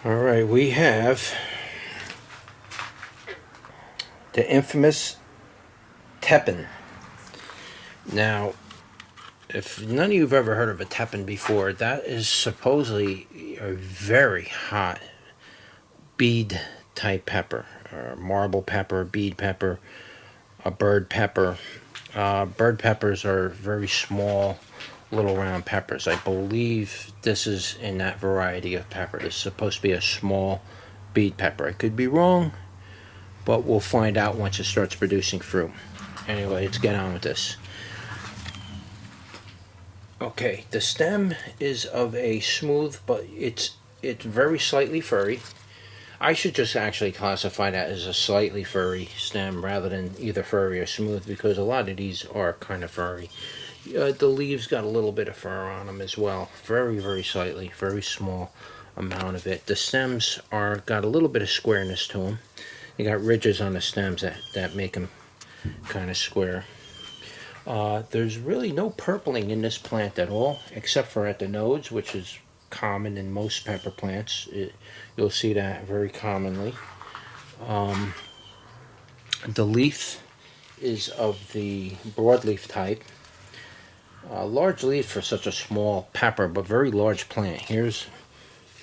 Alright, we have the infamous Tepin. Now, if none of you have ever heard of a Tepin before, that is supposedly a very hot bead type pepper, or marble pepper, bead pepper, a bird pepper. Bird peppers are very small, little round peppers. I believe this is in that variety of pepper. This is supposed to be a small bead pepper. I could be wrong, but we'll find out once it starts producing fruit. Anyway, let's get on with this. Okay, the stem is of a smooth, but it's very slightly furry. I should just actually classify that as a slightly furry stem rather than either furry or smooth, because a lot of these are kind of furry. The leaves got a little bit of fur on them as well. Very, very slightly, very small amount of it. The stems got a little bit of squareness to them. You got ridges on the stems that make them kind of square. There's really no purpling in this plant at all, except for at the nodes, which is common in most pepper plants. You'll see that very commonly. The leaf is of the broadleaf type. Large leaf for such a small pepper, but very large plant. Here's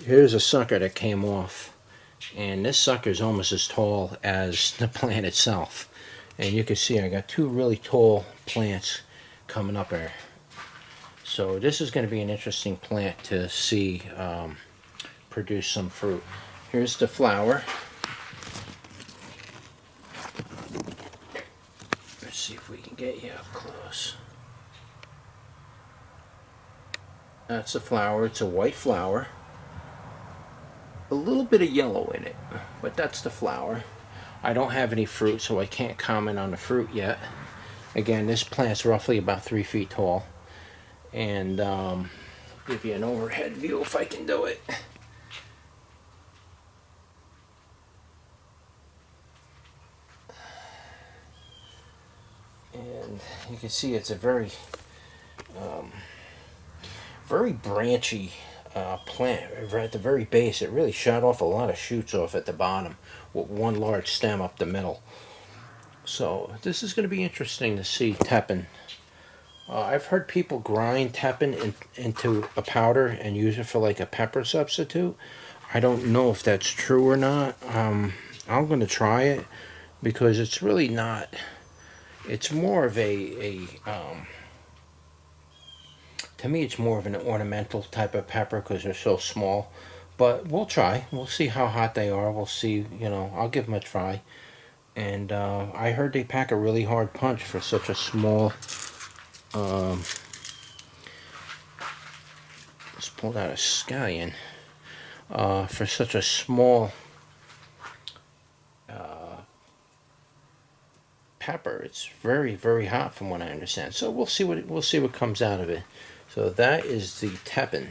a sucker that came off, and this sucker is almost as tall as the plant itself. And you can see I got two really tall plants coming up there. So this is going to be an interesting plant to see produce some fruit. Here's the flower. Let's see if we can get you up close. That's the flower. It's a white flower. A little bit of yellow in it, but that's the flower. I don't have any fruit, so I can't comment on the fruit yet. Again, this plant's roughly about 3 feet tall. And give you an overhead view if I can do it. And you can see it's a very branchy plant. At the very base, it really shot off a lot of shoots off at the bottom with one large stem up the middle. So this is going to be interesting to see Tepin. I've heard people grind Tepin into a powder and use it for like a pepper substitute. I don't know if that's true or not. I'm going to try it because it's really not. It's more of to me, it's more of an ornamental type of pepper because they're so small. But we'll try. We'll see how hot they are. We'll see, I'll give them a try. And I heard they pack a really hard punch for such a small... let's pull out a scallion. For such a small pepper, it's very, very hot from what I understand. So we'll see what comes out of it. So that is the Tepin.